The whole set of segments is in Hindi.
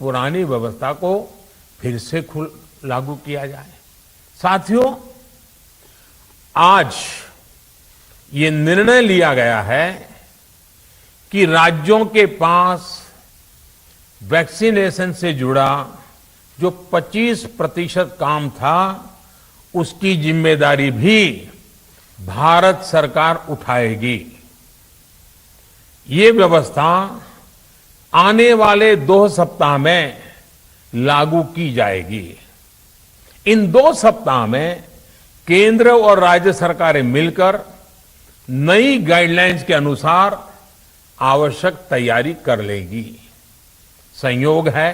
पुरानी व्यवस्था को फिर से लागू किया जाए। साथियों, आज ये निर्णय लिया गया है कि राज्यों के पास वैक्सीनेशन से जुड़ा जो 25% काम था, उसकी जिम्मेदारी भी भारत सरकार उठाएगी। ये व्यवस्था आने वाले 2 सप्ताह में लागू की जाएगी। इन 2 सप्ताह में केंद्र और राज्य सरकारें मिलकर नई गाइडलाइंस के अनुसार आवश्यक तैयारी कर लेगी। संयोग है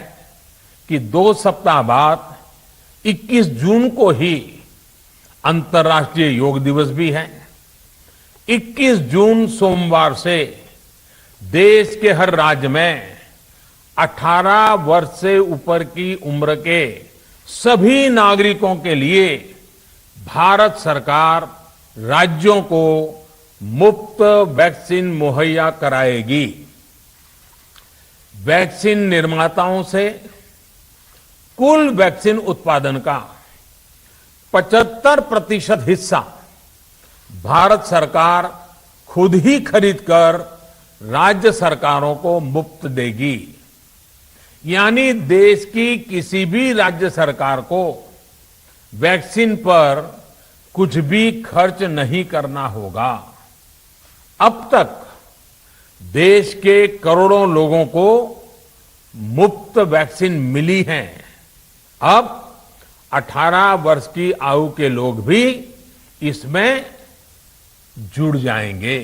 कि 2 सप्ताह बाद 21 जून को ही अंतर्राष्ट्रीय योग दिवस भी है। 21 जून सोमवार से देश के हर राज्य में 18 वर्ष से ऊपर की उम्र के सभी नागरिकों के लिए भारत सरकार राज्यों को मुफ्त वैक्सीन मुहैया कराएगी। वैक्सीन निर्माताओं से कुल वैक्सीन उत्पादन का 75% हिस्सा भारत सरकार खुद ही खरीदकर राज्य सरकारों को मुफ्त देगी। यानी देश की किसी भी राज्य सरकार को वैक्सीन पर कुछ भी खर्च नहीं करना होगा। अब तक देश के करोड़ों लोगों को मुफ्त वैक्सीन मिली है। अब 18 वर्ष की आयु के लोग भी इसमें जुड़ जाएंगे।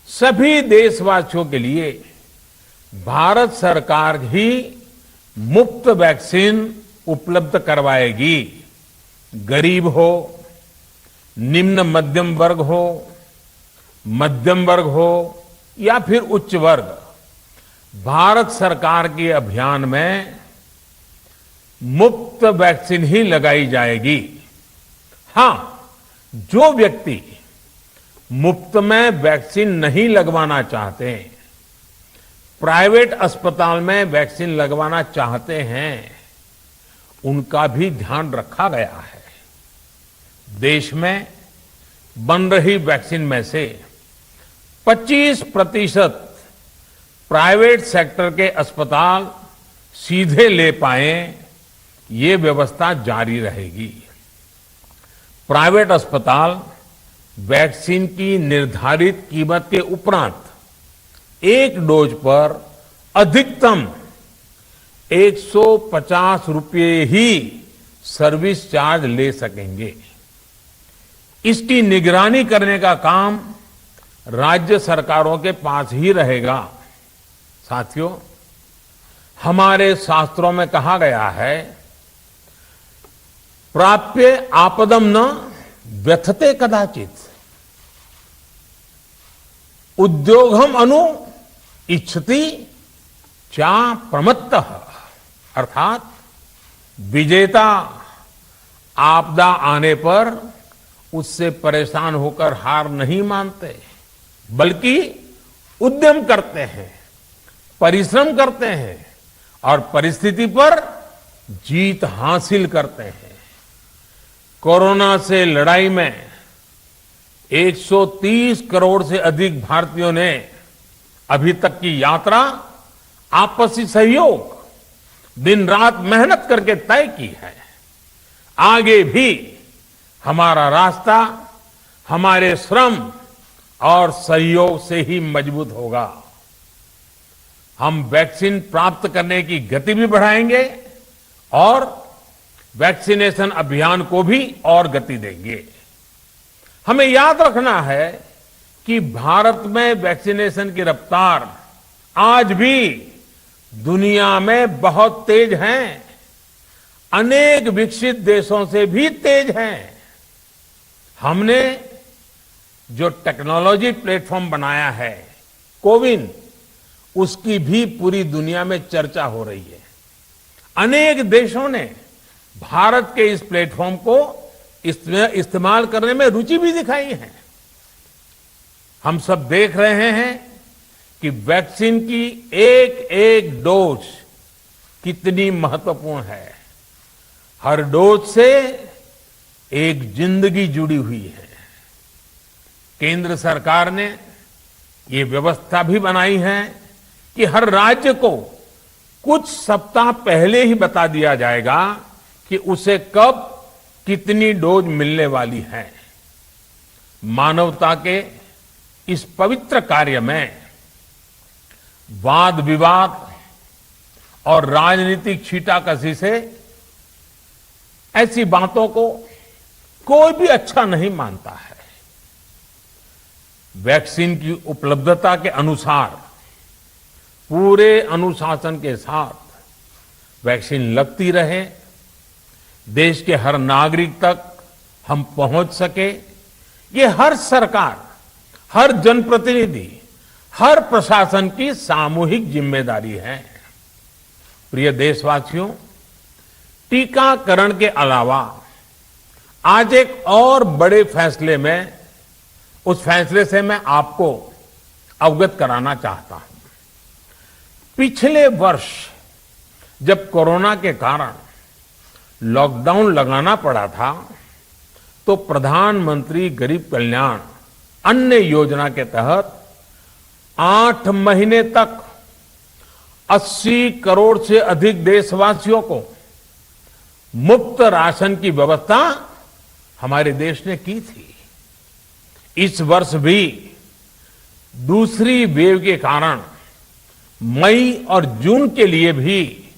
सभी देशवासियों के लिए भारत सरकार ही मुफ्त वैक्सीन उपलब्ध करवाएगी। गरीब हो, निम्न मध्यम वर्ग हो, मध्यम वर्ग हो या फिर उच्च वर्ग, भारत सरकार के अभियान में मुफ्त वैक्सीन ही लगाई जाएगी। हां, जो व्यक्ति मुफ्त में वैक्सीन नहीं लगवाना चाहते, प्राइवेट अस्पताल में वैक्सीन लगवाना चाहते हैं, उनका भी ध्यान रखा गया है। देश में बन रही वैक्सीन में से 25% प्राइवेट सेक्टर के अस्पताल सीधे ले पाए, ये व्यवस्था जारी रहेगी। प्राइवेट अस्पताल वैक्सीन की निर्धारित कीमत के उपरांत एक डोज पर अधिकतम 150 रुपये ही सर्विस चार्ज ले सकेंगे। इसकी निगरानी करने का काम राज्य सरकारों के पास ही रहेगा। साथियों, हमारे शास्त्रों में कहा गया है, प्राप्य आपदम न व्यथते कदाचित, उद्योगम अनु इच्छति चा प्रमत्तः। अर्थात विजेता आपदा आने पर उससे परेशान होकर हार नहीं मानते, बल्कि उद्यम करते हैं, परिश्रम करते हैं और परिस्थिति पर जीत हासिल करते हैं। कोरोना से लड़ाई में 130 करोड़ से अधिक भारतीयों ने अभी तक की यात्रा आपसी सहयोग, दिन रात मेहनत करके तय की है। आगे भी हमारा रास्ता हमारे श्रम और सहयोग से ही मजबूत होगा। हम वैक्सीन प्राप्त करने की गति भी बढ़ाएंगे और वैक्सीनेशन अभियान को भी और गति देंगे। हमें याद रखना है कि भारत में वैक्सीनेशन की रफ्तार आज भी दुनिया में बहुत तेज है, अनेक विकसित देशों से भी तेज है। हमने जो टेक्नोलॉजी प्लेटफॉर्म बनाया है कोविन, उसकी भी पूरी दुनिया में चर्चा हो रही है। अनेक देशों ने भारत के इस प्लेटफॉर्म को इस्तेमाल करने में रुचि भी दिखाई है। हम सब देख रहे हैं कि वैक्सीन की एक एक डोज कितनी महत्वपूर्ण है। हर डोज से एक जिंदगी जुड़ी हुई है। केंद्र सरकार ने ये व्यवस्था भी बनाई है कि हर राज्य को कुछ सप्ताह पहले ही बता दिया जाएगा कि उसे कब कितनी डोज मिलने वाली है। मानवता के इस पवित्र कार्य में वाद विवाद और राजनीतिक छींटाकशी से ऐसी बातों को कोई भी अच्छा नहीं मानता है। वैक्सीन की उपलब्धता के अनुसार पूरे अनुशासन के साथ वैक्सीन लगती रहे, देश के हर नागरिक तक हम पहुंच सके, ये हर सरकार, हर जनप्रतिनिधि, हर प्रशासन की सामूहिक जिम्मेदारी है। प्रिय देशवासियों, टीकाकरण के अलावा आज एक और बड़े फैसले में, उस फैसले से मैं आपको अवगत कराना चाहता हूं। पिछले वर्ष जब कोरोना के कारण लॉकडाउन लगाना पड़ा था, तो प्रधानमंत्री गरीब कल्याण अन्न योजना के तहत 8 महीने तक 80 करोड़ से अधिक देशवासियों को मुफ्त राशन की व्यवस्था हमारे देश ने की थी। इस वर्ष भी दूसरी वेव के कारण मई और जून के लिए भी